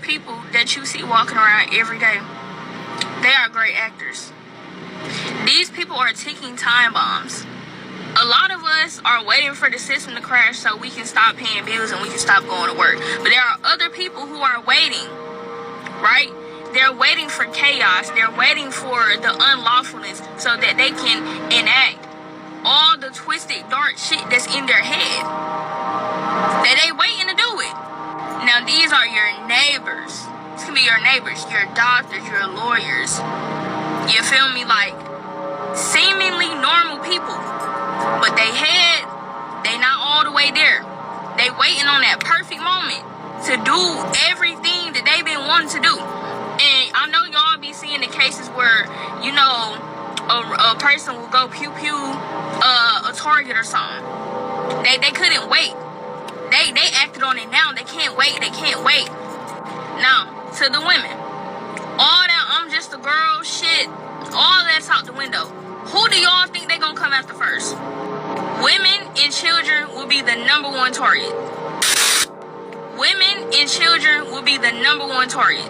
people that you see walking around every day, they are great actors. These people are ticking time bombs. A lot of us are waiting for the system to crash so we can stop paying bills and we can stop going to work. But there are other people who are waiting, right? They're waiting for chaos. They're waiting for the unlawfulness so that they can enact all the twisted, dark shit that's in their head. That they waiting to do it. Now, these are your neighbors. This can be your neighbors, your doctors, your lawyers. You feel me? Like, seemingly normal people. But they not all the way there. They waiting on that perfect moment to do everything that they've been wanting to do. And I know y'all be seeing the cases where, you know, a person will go pew pew a Target or something. They couldn't wait. They acted on it now. They can't wait. Now, to the women, all that I'm just a girl shit, all that's out the window. Who do y'all think they gonna come after first? Women and children will be the number one target. Women and children will be the number one target.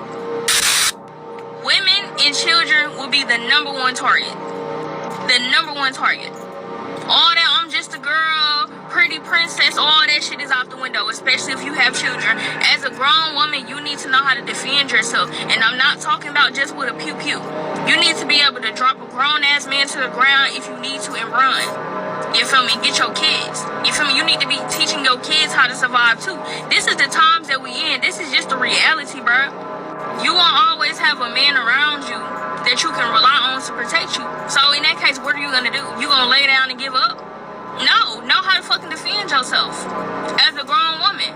Women and children will be the number one target. The number one target. All that I'm just a girl, pretty princess, all that shit is out the window, especially if you have children. As a grown woman, you need to know how to defend yourself. And I'm not talking about just with a pew-pew. You need to be able to drop a grown-ass man to the ground if you need to and run. You feel me? Get your kids. You feel me? You need to be teaching your kids how to survive too. This is the times that we in. This is just the reality, bro. You won't always have a man around you that you can rely on to protect you. So in that case, what are you gonna do? You gonna lay down and give up? No, know how to fucking defend yourself as a grown woman.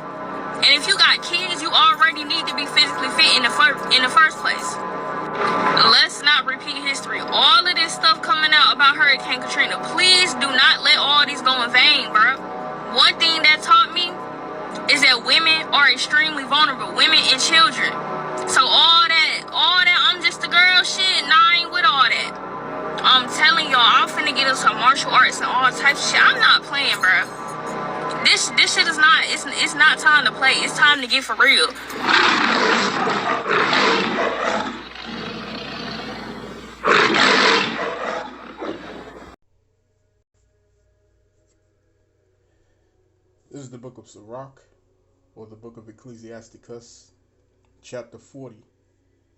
And if you got kids, you already need to be physically fit in the first place. Let's not repeat history. All of this stuff coming out about Hurricane Katrina, please do not let all these go in vain, bro. One thing that taught me is that women are extremely vulnerable, women and children. So all that I'm just a girl shit, nah, I ain't with all that. I'm telling y'all, I'm finna get into martial arts and all types of shit. I'm not playing, bro. This shit is not, it's not time to play. It's time to get for real. This is the book of Sirach, or the book of Ecclesiasticus, chapter 40,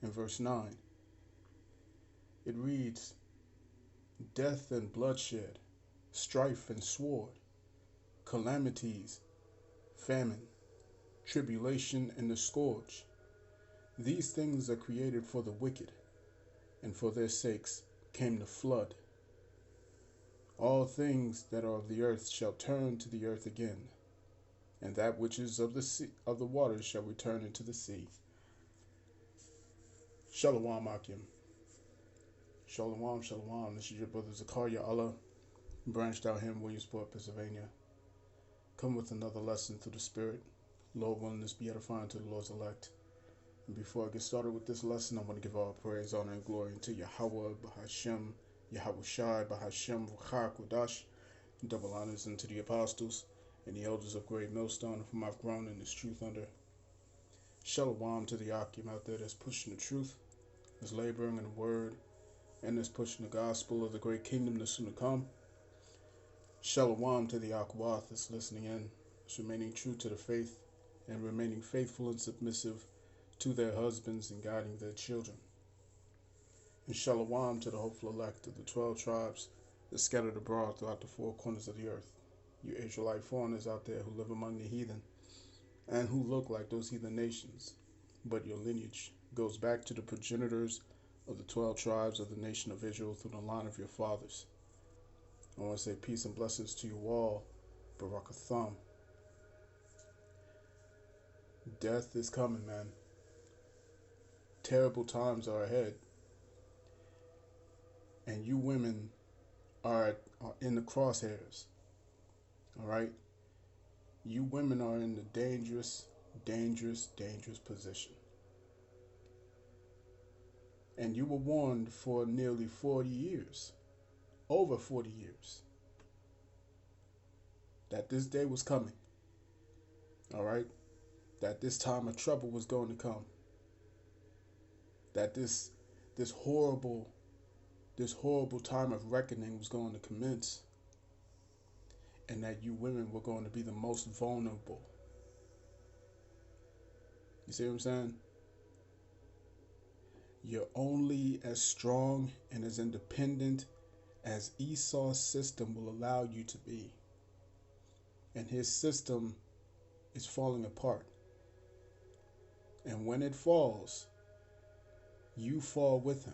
and verse 9. It reads, "Death and bloodshed, strife and sword, calamities, famine, tribulation and the scourge. These things are created for the wicked, and for their sakes came the flood. All things that are of the earth shall turn to the earth again, and that which is of the sea, of the waters shall return into the sea." Shalom Akim. Shalom, shalom. This is your brother Zakaria Allah, branched out here in Williamsport, Pennsylvania. Come with another lesson through the Spirit. Lord willing, this be edifying to the Lord's elect. And before I get started with this lesson, I want to give all praise, honor, and glory to Yahweh, Bahashem, Yahweh Shai, Bahashem, Ruchak, Kodash, double honors unto the apostles and the elders of Great Millstone, whom I've grown in this truth under. Shalom to the Akim out there that's pushing the truth, that's laboring in the word, and that's pushing the gospel of the great kingdom that's soon to come. Shalom to the Akwath that's listening in, that's remaining true to the faith, and remaining faithful and submissive to their husbands and guiding their children. And shalom to the hopeful elect of the 12 tribes that scattered abroad throughout the four corners of the earth. You Israelite foreigners out there who live among the heathen, and who look like those heathen nations, but your lineage goes back to the progenitors of the 12 tribes of the nation of Israel through the line of your fathers. I want to say peace and blessings to you all. Barakatham. Death is coming, man. Terrible times are ahead. And you women are in the crosshairs. Alright? You women are in the dangerous position. And you were warned for nearly 40 years, over 40 years, that this day was coming. Alright? That this time of trouble was going to come. that this horrible this horrible time of reckoning was going to commence, and that you women were going to be the most vulnerable. You see what I'm saying? You're only as strong and as independent as Esau's system will allow you to be. And his system is falling apart. And when it falls, you fall with him.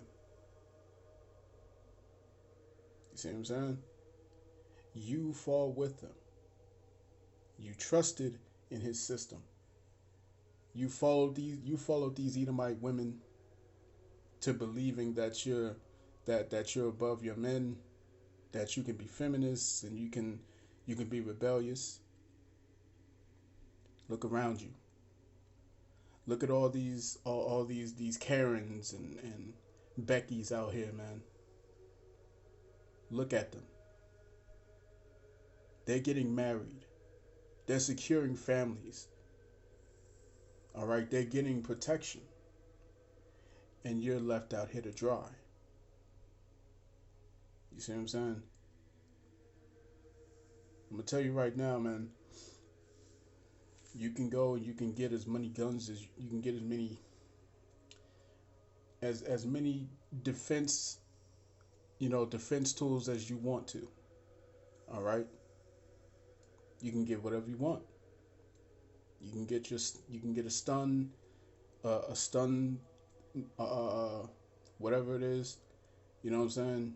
You see what I'm saying? You fall with him. You trusted in his system. You followed these Edomite women to believing that you're above your men, that you can be feminists and you can be rebellious. Look around you. Look at all these Karens and Beckys out here, man. Look at them. They're getting married. They're securing families. All right, they're getting protection. And you're left out here to dry. You see what I'm saying? I'm gonna tell you right now, man. You can go and you can get as many guns as you can get, as many defense tools as you want to. All right. You can get whatever you want. You can get a stun, whatever it is. You know what I'm saying?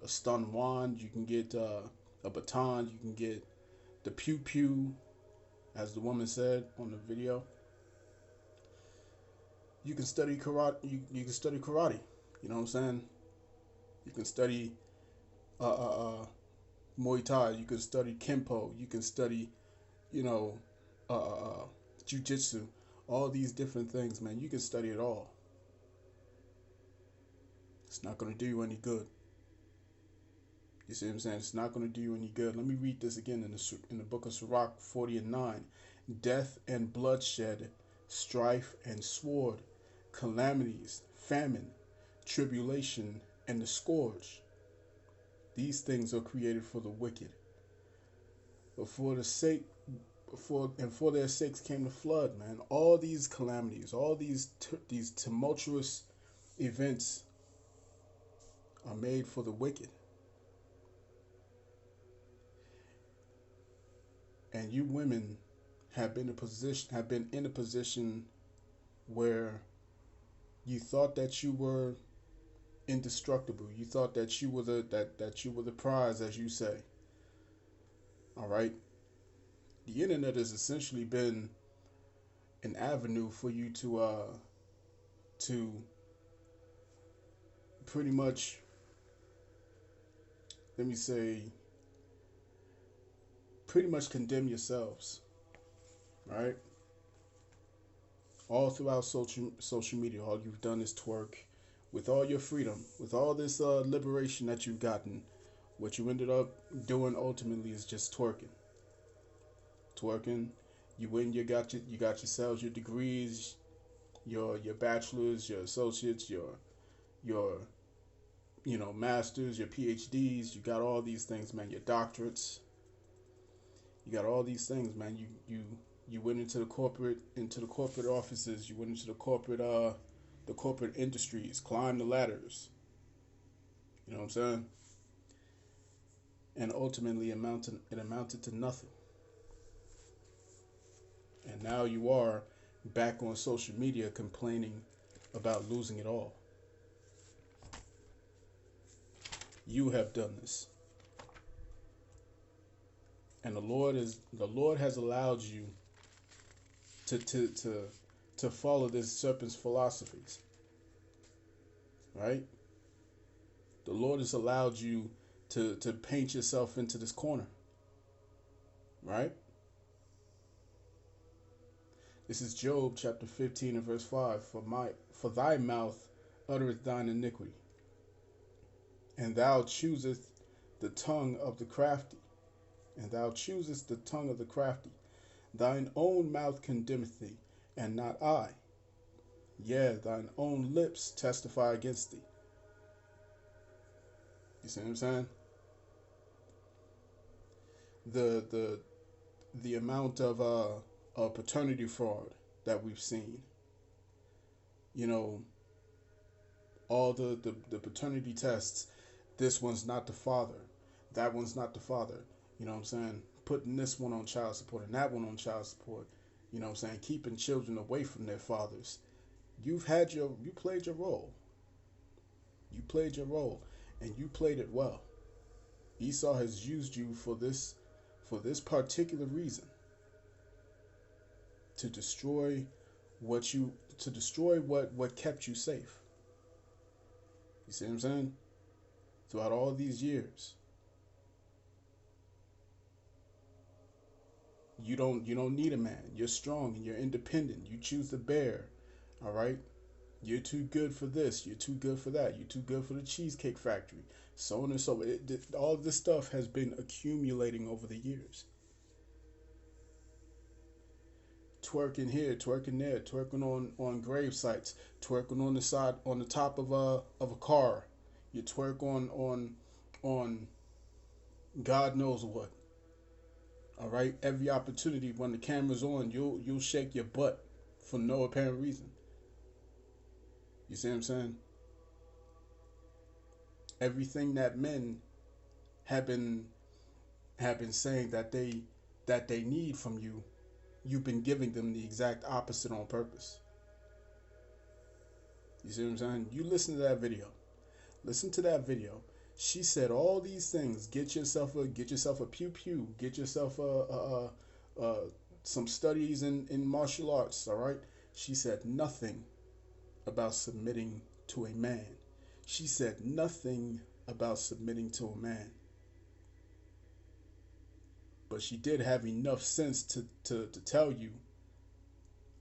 A stun wand. You can get a baton. You can get the pew pew, as the woman said on the video. You can study karate. You can study karate. You know what I'm saying? You can study Muay Thai. You can study Kempo. You can study, you know, Jiu-Jitsu. All these different things, man. You can study it all. It's not going to do you any good. You see what I'm saying? It's not going to do you any good. Let me read this again in the book of Sirach 40:9. Death and bloodshed, strife and sword, calamities, famine, tribulation, and the scourge. These things are created for the wicked. But for their sakes came the flood, man. All these calamities, all these tumultuous events are made for the wicked. And you women have been in a position where you thought that you were indestructible. You thought that you were the prize, as you say. All right. The internet has essentially been an avenue for you to pretty much, let me say, pretty much condemn yourselves, right? All throughout social media, all you've done is twerk. With all your freedom, with all this liberation that you've gotten, what you ended up doing ultimately is just twerking. You got yourselves your degrees, your bachelors, your associates, your masters, your PhDs. You got all these things, man. Your doctorates. You got all these things, man. You went into the corporate offices. You went into the corporate industries, climbed the ladders. You know what I'm saying? And ultimately, it amounted to nothing. And now you are back on social media complaining about losing it all. You have done this. And the Lord has allowed you to follow this serpent's philosophies. Right? The Lord has allowed you to paint yourself into this corner. Right? This is Job chapter 15 and verse 5. For thy mouth uttereth thine iniquity, and thou choosest the tongue of the crafty. And thou choosest the tongue of the crafty. Thine own mouth condemneth thee, and not I. Yea, thine own lips testify against thee. You see what I'm saying? The the amount of paternity fraud that we've seen. You know, all the paternity tests. This one's not the father. That one's not the father. You know what I'm saying? Putting this one on child support and that one on child support. You know what I'm saying? Keeping children away from their fathers. You played your role. You played your role, and you played it well. Esau has used you for this particular reason, to destroy what kept you safe. You see what I'm saying? Throughout all these years, you don't need a man. You're strong and you're independent. You choose to bear. All right. You're too good for this. You're too good for that. You're too good for the Cheesecake Factory. So on and so on. All of this stuff has been accumulating over the years. Twerking here, twerking there, twerking on grave sites, twerking on the side, on the top of a car. You twerk on God knows what. All right. Every opportunity when the camera's on, you'll shake your butt for no apparent reason. You see what I'm saying? Everything that men have been saying that they need from you, you've been giving them the exact opposite on purpose. You see what I'm saying? You listen to that video. Listen to that video. She said all these things. Get yourself a pew pew. Get yourself some studies in martial arts. All right. She said nothing about submitting to a man. She said nothing about submitting to a man. But she did have enough sense to tell you,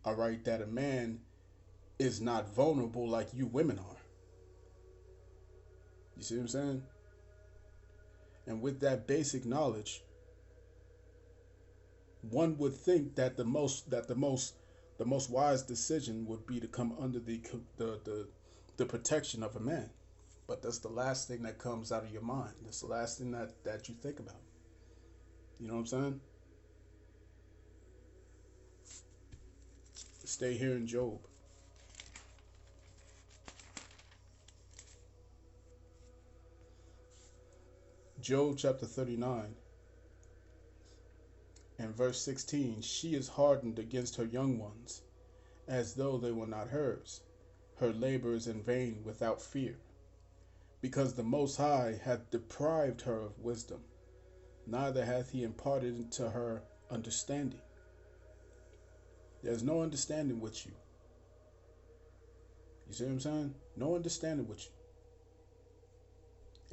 all right, that a man is not vulnerable like you women are. You see what I'm saying? And with that basic knowledge, one would think that the most wise decision would be to come under the protection of a man. But that's the last thing that comes out of your mind. That's the last thing that you think about. You know what I'm saying? Stay here in Job. Job chapter 39 and verse 16. She is hardened against her young ones, as though they were not hers. Her labor is in vain without fear, because the Most High hath deprived her of wisdom, neither hath he imparted into her understanding. There's no understanding with you. You see what I'm saying? No understanding with you.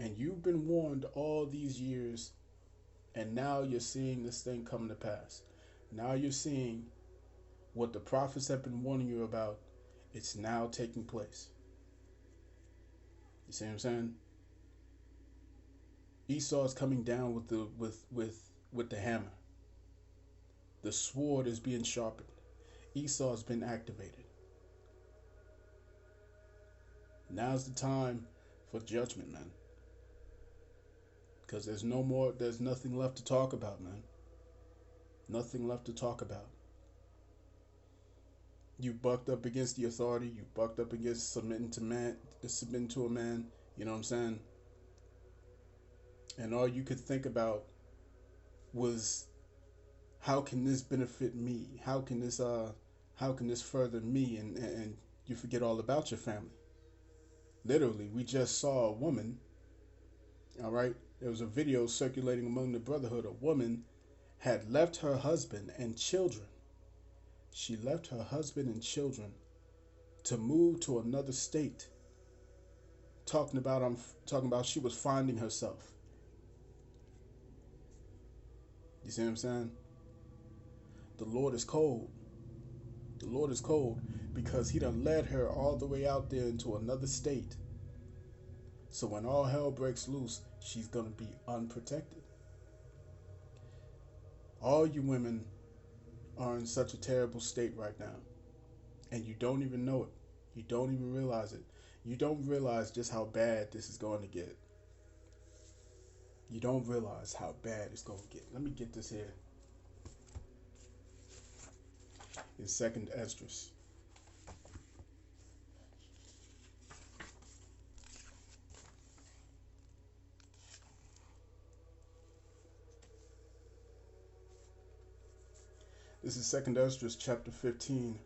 And you've been warned all these years, and now you're seeing this thing come to pass. Now you're seeing what the prophets have been warning you about. It's now taking place. You see what I'm saying? Esau is coming down with the hammer. The sword is being sharpened. Esau has been activated. Now's the time for judgment, man. Because there's nothing left to talk about, man. Nothing left to talk about. You bucked up against the authority. You bucked up against submitting to a man. You know what I'm saying? And all you could think about was, how can this benefit me? How can this further me? And you forget all about your family. Literally, we just saw a woman. All right. There was a video circulating among the brotherhood. A woman had left her husband and children. She left her husband and children to move to another state. Talking about she was finding herself. You see what I'm saying? The Lord is cold. The Lord is cold because he done led her all the way out there into another state. So when all hell breaks loose, she's going to be unprotected. All you women are in such a terrible state right now, and you don't even know it. You don't even realize it. You don't realize just how bad this is going to get. You don't realize how bad it's going to get. Let me get this here. In Second Esdras. This is Second Esdras chapter 15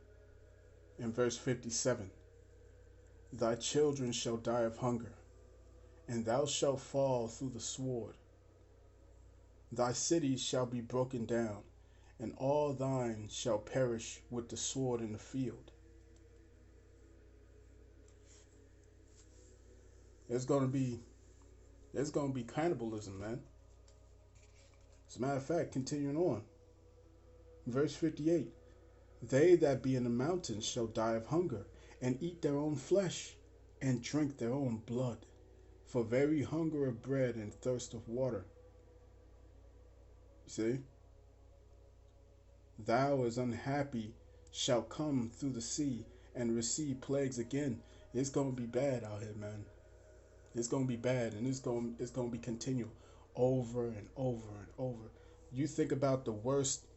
and verse 57. Thy children shall die of hunger, and thou shalt fall through the sword. Thy cities shall be broken down, and all thine shall perish with the sword in the field. There's gonna be cannibalism, man. As a matter of fact, continuing on. Verse 58. They that be in the mountains shall die of hunger, and eat their own flesh, and drink their own blood, for very hunger of bread and thirst of water. You see? Thou as unhappy shalt come through the sea and receive plagues again. It's gonna be bad out here, man. It's gonna be bad, and it's gonna be continual, over and over and over. You think about the worst.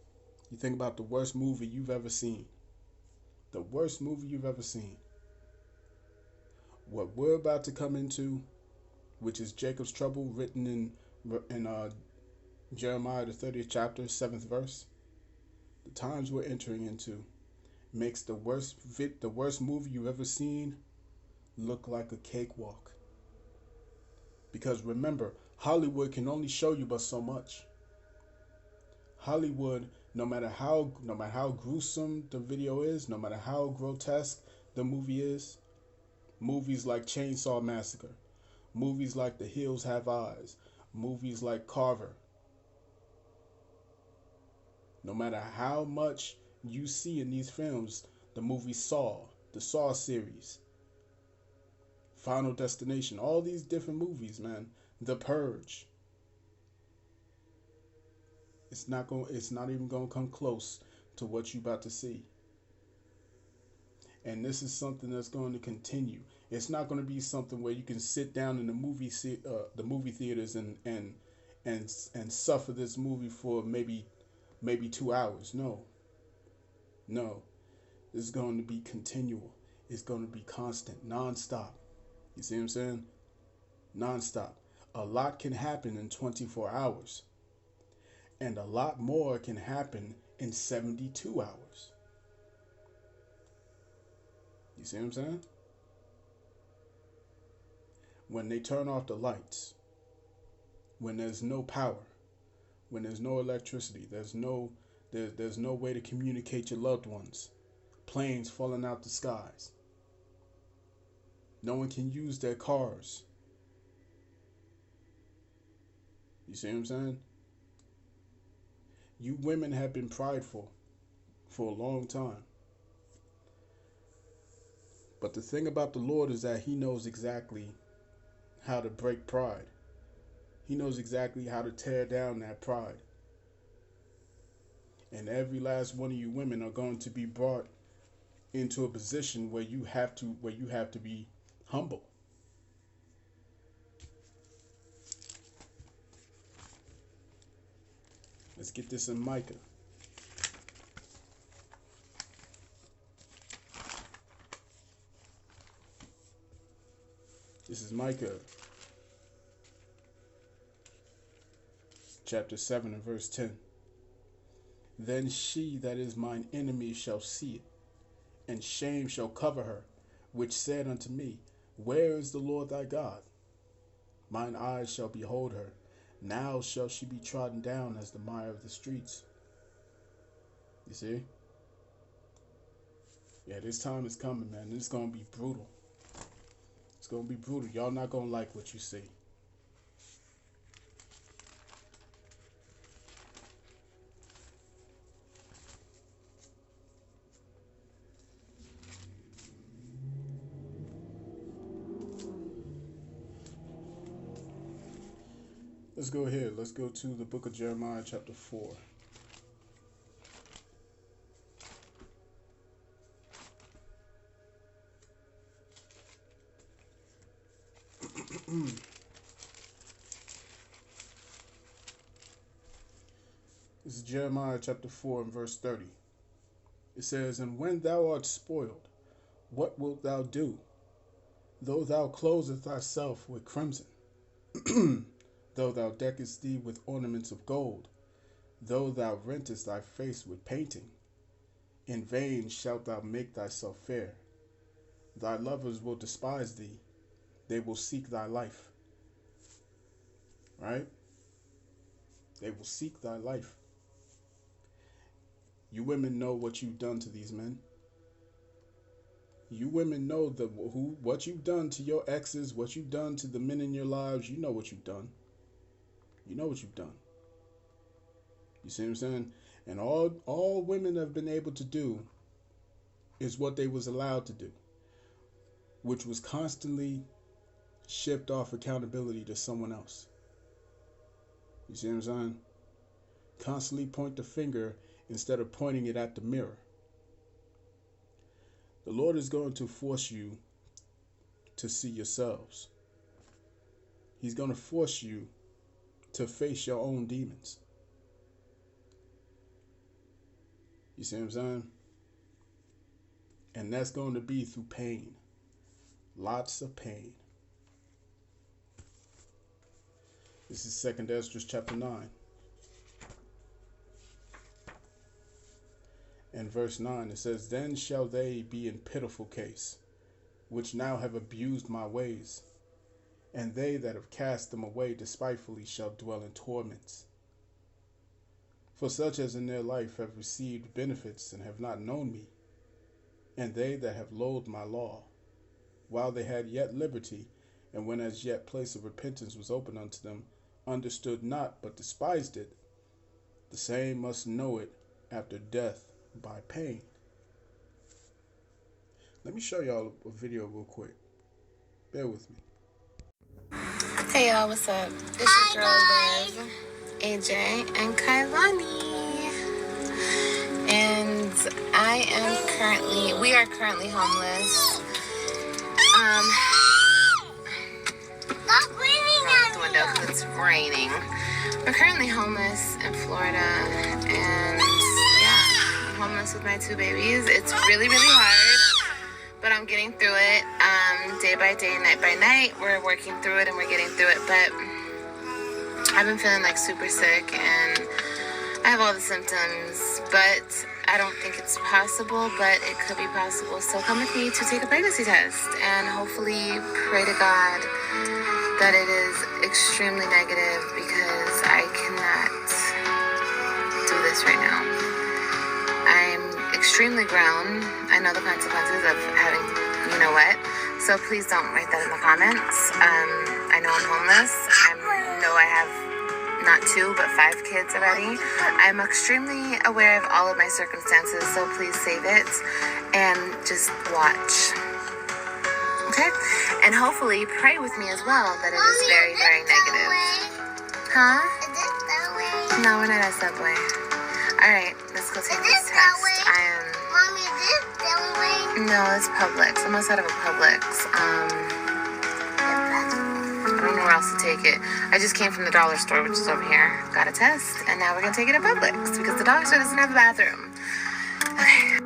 You think about the worst movie you've ever seen. The worst movie you've ever seen. What we're about to come into, which is Jacob's trouble, written in Jeremiah the 30th chapter, 7th verse. The times we're entering into makes the worst movie you've ever seen look like a cakewalk. Because remember, Hollywood can only show you but so much. Hollywood, no matter how gruesome the video is, no matter how grotesque the movie is, movies like Chainsaw Massacre, movies like The Hills Have Eyes, movies like Carver, no matter how much you see in these films, the movie Saw, the Saw series, Final Destination, all these different movies, man, The Purge, it's not even gonna come close to what you about to see. And this is something that's going to continue. It's not going to be something where you can sit down in the movie theaters and suffer this movie for maybe 2 hours. No. This is going to be continual. It's going to be constant, nonstop. You see what I'm saying? Nonstop. A lot can happen in 24 hours. And a lot more can happen in 72 hours. You see what I'm saying? When they turn off the lights, when there's no power, when there's no electricity, there's no way to communicate your loved ones, planes falling out the skies, no one can use their cars. You see what I'm saying? You women have been prideful for a long time. But the thing about the Lord is that He knows exactly how to break pride. He knows exactly how to tear down that pride. And every last one of you women are going to be brought into a position where you have to be humble. Let's get this in Micah. This is Micah chapter 7 and verse 10. Then she that is mine enemy shall see it, and shame shall cover her, which said unto me, Where is the Lord thy God? Mine eyes shall behold her. Now shall she be trodden down as the mire of the streets. You see? Yeah, this time is coming, man. It's going to be brutal. It's going to be brutal. Y'all not going to like what you see. Let's go ahead. Let's go to the book of Jeremiah chapter 4. This is Jeremiah chapter 4 and verse 30. It says, "And when thou art spoiled, what wilt thou do? Though thou closest thyself with crimson, though thou deckest thee with ornaments of gold, though thou rentest thy face with painting, in vain shalt thou make thyself fair. Thy lovers will despise thee, they will seek thy life." Right? They will seek thy life. You women know what you've done to these men. You women know what you've done to your exes, what you've done to the men in your lives. You know what you've done. You know what you've done. You see what I'm saying? And all women have been able to do is what they was allowed to do, which was constantly shift off accountability to someone else. You see what I'm saying? Constantly point the finger instead of pointing it at the mirror. The Lord is going to force you to see yourselves. He's going to force you to face your own demons. You see what I'm saying? And that's going to be through pain. Lots of pain. This is 2 Esdras chapter 9. In verse 9 it says, "Then shall they be in pitiful case, which now have abused my ways, and they that have cast them away despitefully shall dwell in torments. For such as in their life have received benefits and have not known me, and they that have loathed my law, while they had yet liberty, and when as yet place of repentance was open unto them, understood not, but despised it, the same must know it after death by pain." Let me show y'all a video real quick. Bear with me. Hey y'all, what's up? This is your girl Liv, AJ, and Kailani. And we are currently homeless. Stop raining out the window because it's raining. We're currently homeless in Florida, and yeah, I'm homeless with my 2 babies. It's really, really hard, but I'm getting through it. Day by day, night by night, we're working through it and we're getting through it. But I've been feeling like super sick and I have all the symptoms, but I don't think it's possible, but it could be possible. So come with me to take a pregnancy test and hopefully pray to God that it is extremely negative, because I cannot do this right now. I'm extremely grown. I know the consequences of having you know what. So please don't write that in the comments. I know I'm homeless. I know I have not 2 but 5 kids already. I'm extremely aware of all of my circumstances, so please save it and just watch. Okay? And hopefully pray with me as well that it is very, very negative. Huh? Is this Subway? No, we're not at Subway. Alright, let's go take this test. Mommy, is this Subway? No, it's Publix. I'm outside of a Publix. I don't know where else to take it. I just came from the dollar store, which is over here. Got a test, and now we're gonna take it to Publix because the dollar store doesn't have a bathroom. Okay.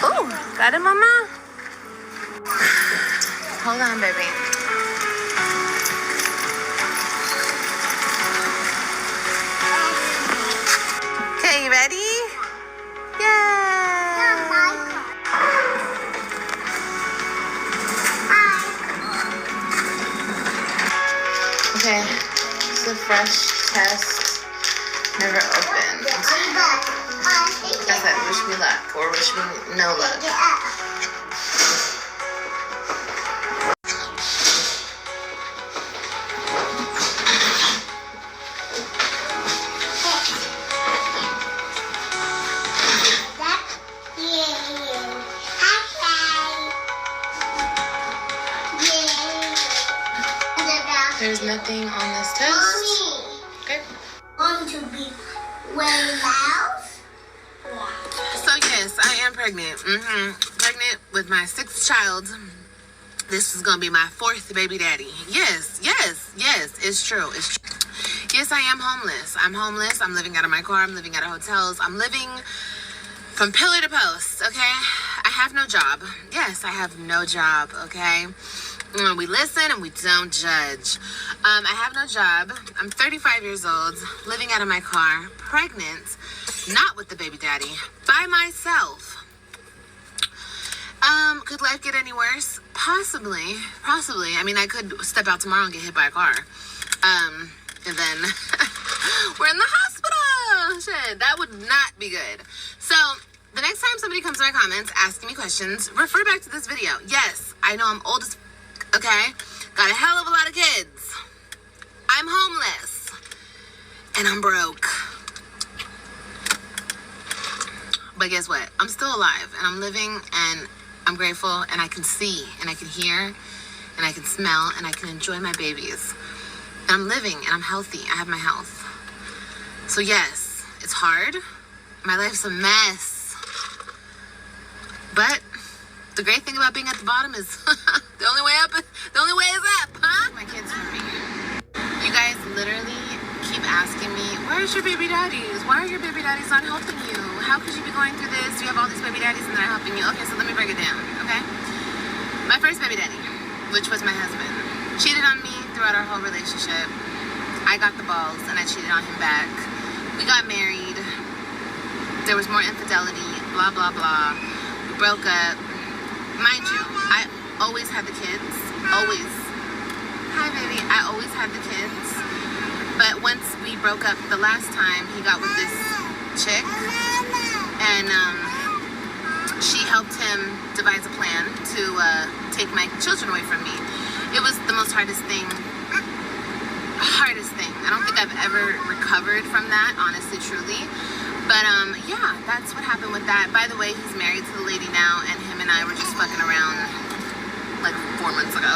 Oh, got it, Mama? Hold on, baby. Okay, you ready? Okay, it's a fresh test, never opened. That's it, wish me luck, or wish me no luck. There's nothing on this test. Mommy, okay. want to be way loud? am pregnant. Pregnant with my 6th child. This is gonna be my 4th baby daddy. Yes, it's true. Yes, I am homeless. I'm homeless. I'm living out of my car. I'm living out of hotels. I'm living from pillar to post, okay? I have no job. Yes, I have no job, okay? We listen and we don't judge. I have no job. I'm 35 years old, living out of my car, pregnant, not with the baby daddy, by myself. Could life get any worse? Possibly. I mean, I could step out tomorrow and get hit by a car. And then we're in the hospital. Shit, that would not be good. So the next time somebody comes to my comments asking me questions, refer back to this video. Yes, I know I'm old as okay? Got a hell of a lot of kids. I'm homeless. And I'm broke. But guess what? I'm still alive and I'm living and I'm grateful and I can see and I can hear and I can smell and I can enjoy my babies. And I'm living and I'm healthy. I have my health. So yes, it's hard. My life's a mess. But the great thing about being at the bottom is the only way is up, huh? My kids for me. You guys literally keep asking me, where's your baby daddies? Why are your baby daddies not helping you? How could you be going through this? You have all these baby daddies and they're not helping you. Okay, so let me break it down, okay? My first baby daddy, which was my husband, cheated on me throughout our whole relationship. I got the balls and I cheated on him back. We got married. There was more infidelity, blah, blah, blah. We broke up. Mind you, I always had the kids. Always. Hi, baby. I always had the kids. But once we broke up the last time, he got with this chick. And she helped him devise a plan to take my children away from me. It was the most hardest thing. I don't think I've ever recovered from that, honestly, truly. But yeah, that's what happened with that. By the way, he's married to the lady now, and him and I were just fucking around like 4 months ago.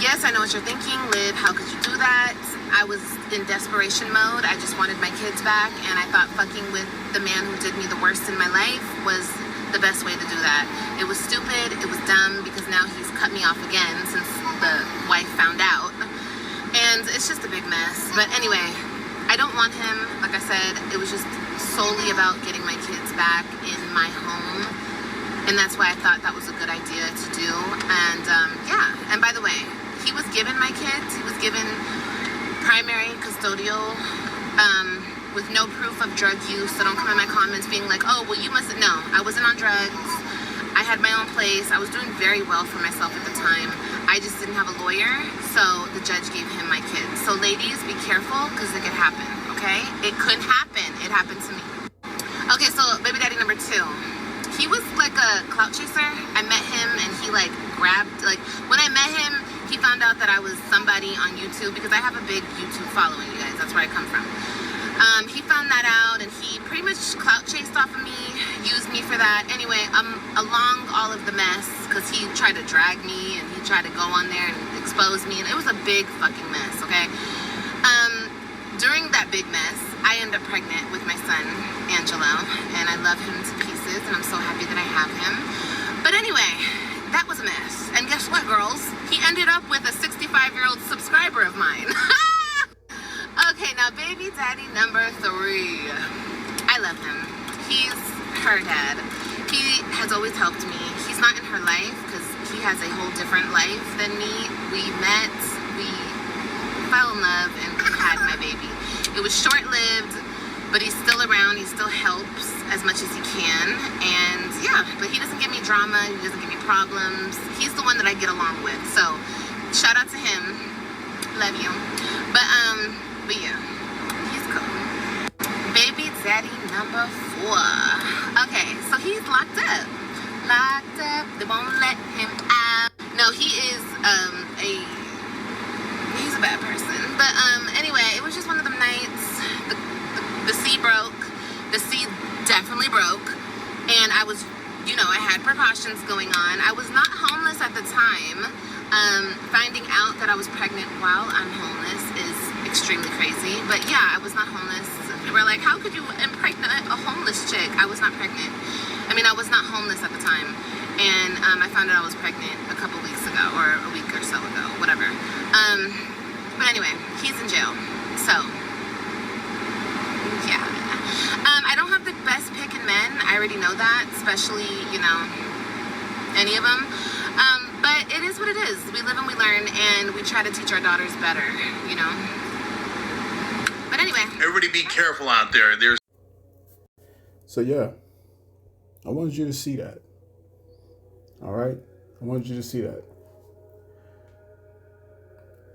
Yes, I know what you're thinking, Liv, how could you do that? I was in desperation mode. I just wanted my kids back, and I thought fucking with the man who did me the worst in my life was the best way to do that. It was stupid, it was dumb, because now he's cut me off again since the wife found out. And it's just a big mess. But anyway, I don't want him. Like I said, it was just solely about getting my kids back in my home. And that's why I thought that was a good idea to do. And yeah, and by the way, he was given my kids. He was given primary custodial with no proof of drug use. So don't come in my comments being like, oh, well, you mustn't. No, I wasn't on drugs. I had my own place. I was doing very well for myself at the time. I just didn't have a lawyer, so the judge gave him my kids. So ladies, be careful, because it could happen, okay? It could happen. It happened to me. Okay, so baby daddy number 2. He was like a clout chaser. I met him and he like grabbed, like when I met him, he found out that I was somebody on YouTube, because I have a big YouTube following, you guys. That's where I come from. He found that out and he pretty much clout chased off of me, used me for that. Anyway, along all of the mess, because he tried to drag me and he tried to go on there and expose me, and it was a big fucking mess, okay? During that big mess, I ended up pregnant with my son, Angelo, and I love him to pieces, and I'm so happy that I have him. But anyway, that was a mess. And guess what, girls? He ended up with a 65-year-old subscriber of mine. Okay, now baby daddy number 3. I love him. He's her dad. He has always helped me. He's not in her life because he has a whole different life than me. We met, we fell in love, and we had my baby. It was short-lived, but he's still around. He still helps as much as he can. And yeah, but he doesn't give me drama. He doesn't give me problems. He's the one that I get along with. So shout out to him. Love you. But yeah, he's cool. Baby daddy number 4. Okay, so he's locked up. Locked up. They won't let him out. No, he is he's a bad person. But anyway, it was just one of them nights. The sea broke. The sea definitely broke. And I was, you know, I had precautions going on. I was not homeless at the time. Finding out that I was pregnant while I'm homeless is extremely crazy. But yeah, I was not homeless. People were like, how could you impregnate a homeless chick? I was not pregnant. I mean, I was not homeless at the time, and I found out I was pregnant a couple weeks ago, or a week or so ago, whatever. But anyway, he's in jail. So, yeah. I don't have the best pick in men. I already know that, especially, any of them. But it is what it is. We live and we learn, and we try to teach our daughters better, But anyway. Everybody be careful out there. So yeah, I wanted you to see that. All right? I wanted you to see that.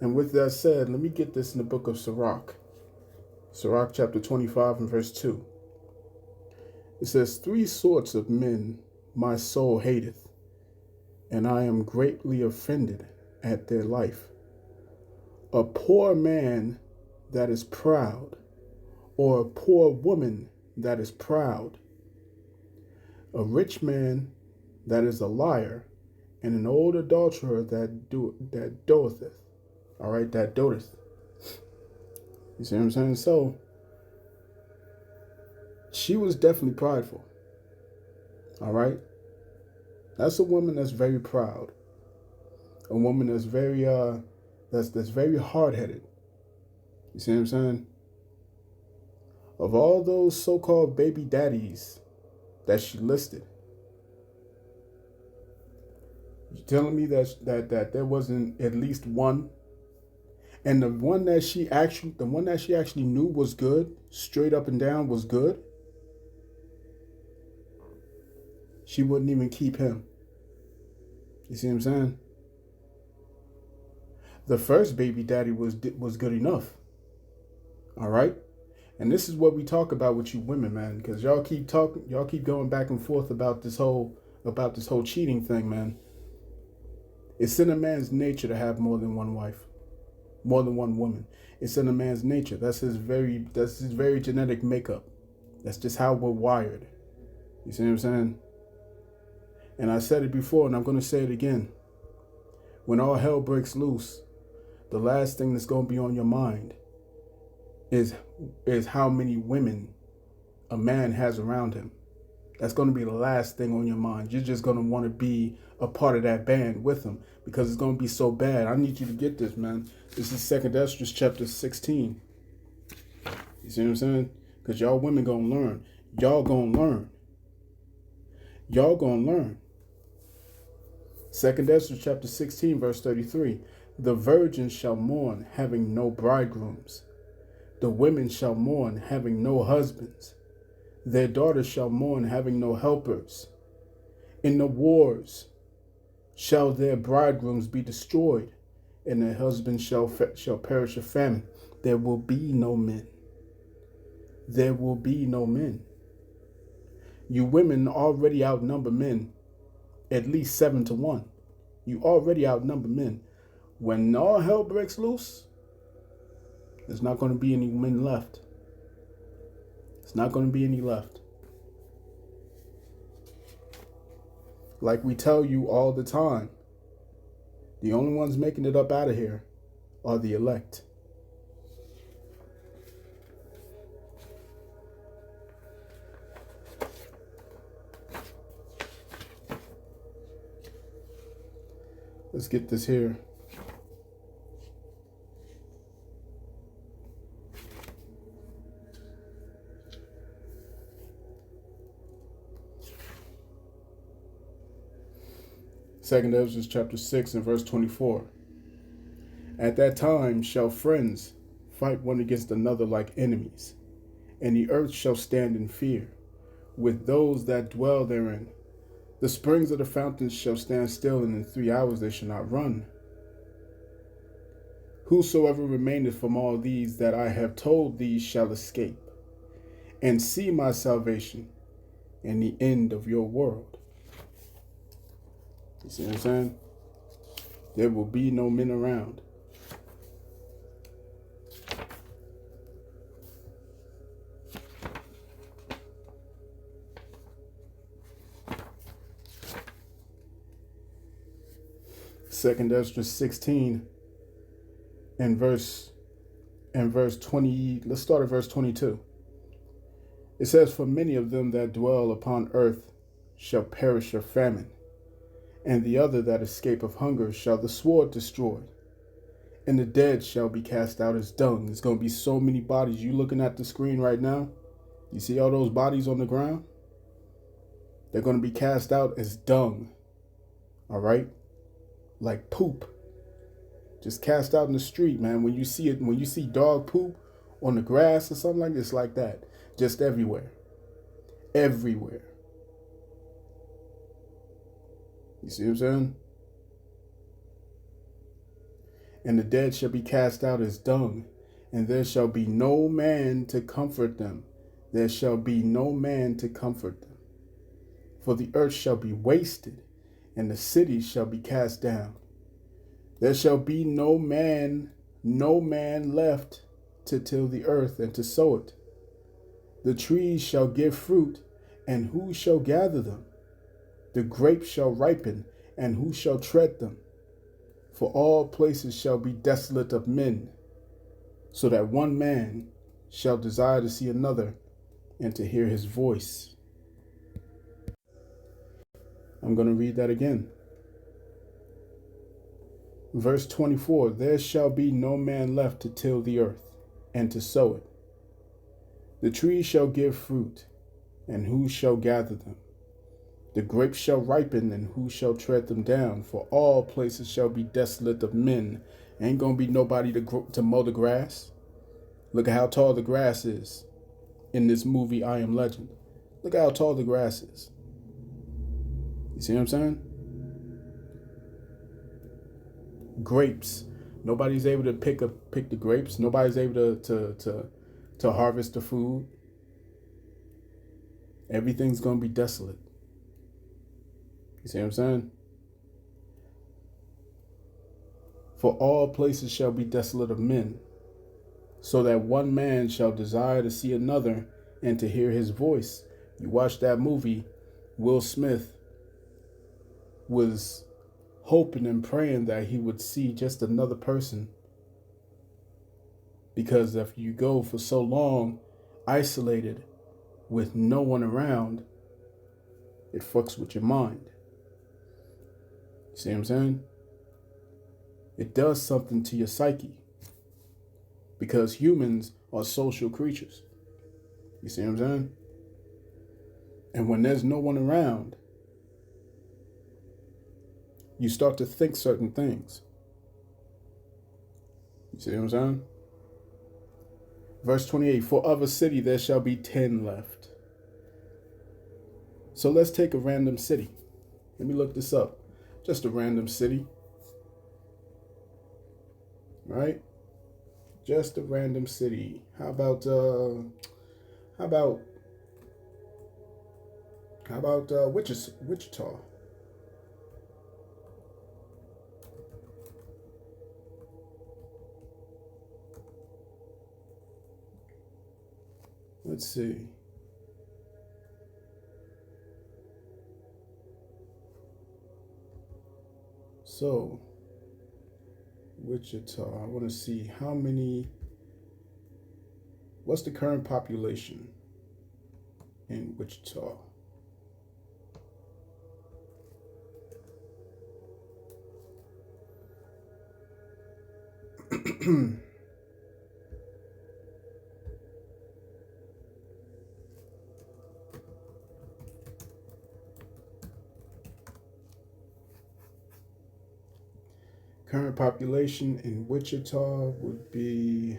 And with that said, let me get this in the book of Sirach. Sirach chapter 25 and verse 2. It says, 3 sorts of men my soul hateth, and I am greatly offended at their life. A poor man that is proud, or a poor woman that is proud, a rich man that is a liar, and an old adulterer that doeth. All right, that doteth. You see what I'm saying? So, she was definitely prideful. All right? That's a woman that's very proud. A woman that's very, that's very hard-headed. You see what I'm saying? Of all those so-called baby daddies that she listed, you telling me that there wasn't at least one? And the one that she actually knew was good, straight up and down was good, she wouldn't even keep him. You see what I'm saying? The first baby daddy was good enough. All right? And this is what we talk about with you women, man, because y'all keep going back and forth about this whole cheating thing, man. It's in a man's nature to have more than one wife. More than one woman. It's in a man's nature. That's his very genetic makeup. That's just how we're wired. You see what I'm saying? And I said it before, and I'm going to say it again. When all hell breaks loose, the last thing that's going to be on your mind is how many women a man has around him. That's going to be the last thing on your mind. You're just going to want to be a part of that band with him because it's going to be so bad. I need you to get this, man. This is 2 Esdras chapter 16. You see what I'm saying? Because y'all women going to learn. Y'all going to learn. Y'all going to learn. 2 Esdras chapter 16 verse 33. The virgins shall mourn, having no bridegrooms. The women shall mourn, having no husbands. Their daughters shall mourn, having no helpers. In the wars shall their bridegrooms be destroyed, and their husbands shall perish of famine. There will be no men. There will be no men. You women already outnumber men at least 7-1. You already outnumber men. When all hell breaks loose, there's not going to be any men left. It's not going to be any left. Like we tell you all the time, the only ones making it up out of here are the elect. Let's get this here. Second Esdras chapter 6 and verse 24. At that time shall friends fight one against another like enemies, and the earth shall stand in fear with those that dwell therein. The springs of the fountains shall stand still, and in 3 hours they shall not run. Whosoever remaineth from all these that I have told thee shall escape, and see my salvation and the end of your world. You see what I'm saying? There will be no men around. Second Esdras 16 and verse 20. Let's start at verse 22. It says, for many of them that dwell upon earth shall perish of famine, and the other that escape of hunger shall the sword destroy. And the dead shall be cast out as dung. There's going to be so many bodies. You looking at the screen right now? You see all those bodies on the ground? They're going to be cast out as dung. All right? Like poop. Just cast out in the street, man. When you see it, when you see dog poop on the grass or something like this, like that. Just everywhere. Everywhere. You see what I'm saying? And the dead shall be cast out as dung, and there shall be no man to comfort them. There shall be no man to comfort them. For the earth shall be wasted, and the cities shall be cast down. There shall be no man left to till the earth and to sow it. The trees shall give fruit, and who shall gather them? The grapes shall ripen, and who shall tread them? For all places shall be desolate of men, so that one man shall desire to see another and to hear his voice. I'm going to read that again. Verse 24, there shall be no man left to till the earth and to sow it. The trees shall give fruit, and who shall gather them? The grapes shall ripen, and who shall tread them down? For all places shall be desolate of men. Ain't gonna be nobody to mow the grass. Look at how tall the grass is in this movie, I Am Legend. Look at how tall the grass is. You see what I'm saying? Grapes. Nobody's able to pick the grapes. Nobody's able to harvest the food. Everything's gonna be desolate. You see what I'm saying? For all places shall be desolate of men, so that one man shall desire to see another and to hear his voice. You watch that movie, Will Smith was hoping and praying that he would see just another person. Because if you go for so long isolated with no one around, it fucks with your mind. See what I'm saying? It does something to your psyche. Because humans are social creatures. You see what I'm saying? And when there's no one around, you start to think certain things. You see what I'm saying? Verse 28, for of a city there shall be 10 left. So let's take a random city. Let me look this up. Just a random city. Right? Just a random city. How about Wichita? Let's see. So, Wichita, I want to see what's the current population in Wichita? Current population in Wichita would be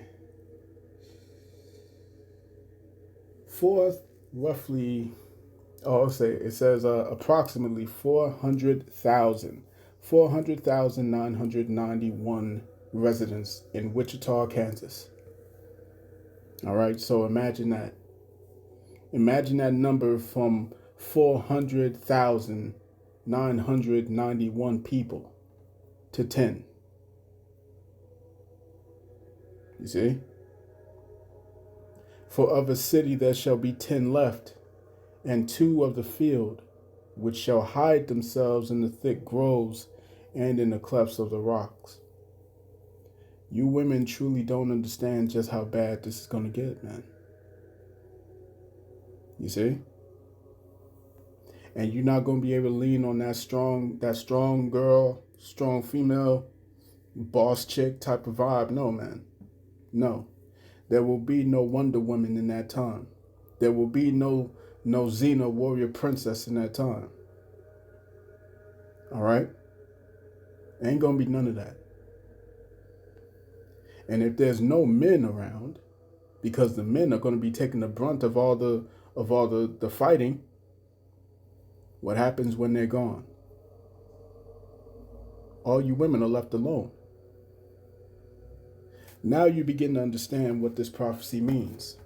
approximately 400,991 residents in Wichita, Kansas. All right, so imagine that. Imagine that number from 400,991 people to 10. You see? For of a city there shall be 10 left, and 2 of the field, which shall hide themselves in the thick groves and in the clefts of the rocks. You women truly don't understand just how bad this is going to get, man. You see? And you're not going to be able to lean on that strong girl, strong female, boss chick type of vibe. No, man. No. There will be no Wonder Woman in that time. There will be no Xena warrior princess in that time. All right? Ain't going to be none of that. And if there's no men around, because the men are going to be taking the brunt of all the fighting, what happens when they're gone? All you women are left alone. Now you begin to understand what this prophecy means.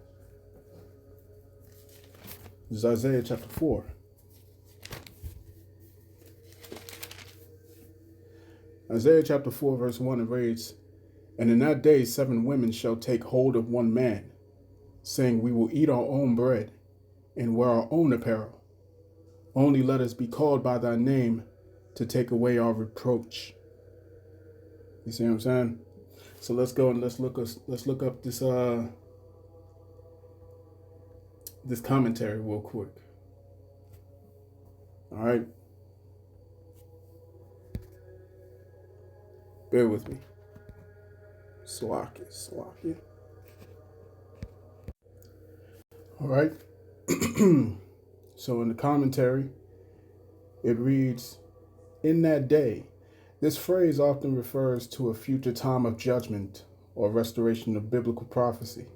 This is Isaiah chapter 4. Isaiah chapter 4 verse 1, it reads, "And in that day 7 women shall take hold of one man, saying, We will eat our own bread and wear our own apparel. Only let us be called by thy name to take away our reproach." You see what I'm saying? So let's go and let's look up this this commentary real quick. All right. Bear with me. Slacky. All right. So in the commentary, it reads, "In that day," this phrase often refers to a future time of judgment or restoration of biblical prophecy.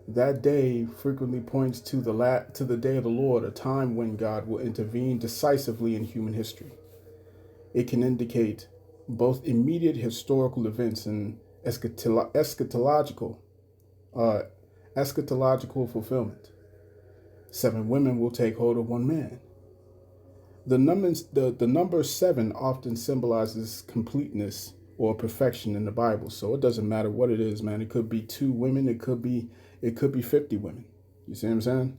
That day frequently points to the day of the Lord, a time when God will intervene decisively in human history. It can indicate both immediate historical events and eschatological fulfillment. 7 women will take hold of one man. The number 7 often symbolizes completeness or perfection in the Bible. So it doesn't matter what it is, man. It could be 2 women. It could be 50 women. You see what I'm saying?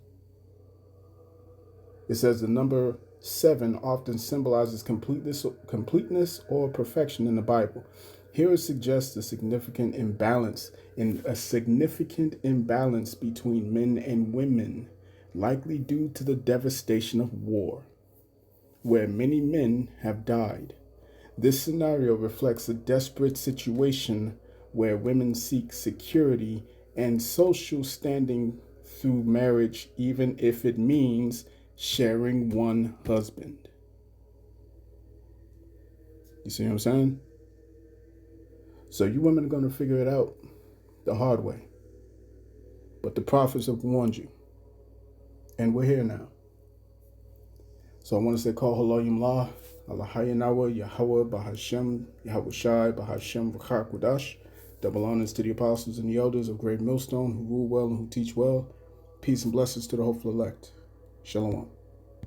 It says the number 7 often symbolizes completeness or perfection in the Bible. Here it suggests a significant imbalance between men and women, likely due to the devastation of war, where many men have died. This scenario reflects a desperate situation where women seek security and social standing through marriage, even if it means sharing one husband. You see what I'm saying? So you women are going to figure it out the hard way. But the prophets have warned you. And we're here now. So I want to say, call Haloyim La, Allahayanawa, Yahweh, Bahashem, Yahweh Shai, Bahashem, V'chakudash. Double honors to the apostles and the elders of Great Millstone who rule well and who teach well. Peace and blessings to the hopeful elect. Shalom.